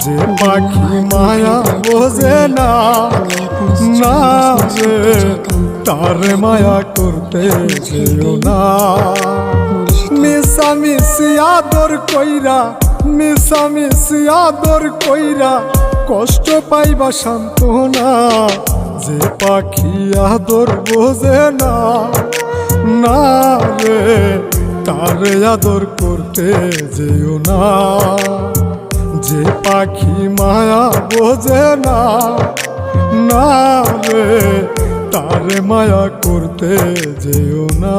যে পাখি মায়া বোঝে না, না রে তারে মায়া করতে যেও না। মিশামিশি আদর কইরা, মিশামিশি আদর কইরা কষ্ট পাইবা সান্ত্বনা। যে পাখি আদর বোঝে না, না রে তারে আদর করতে যেও না। যে পাখি মায়া বোঝে না, না রে তারে মায়া করতে যেও না।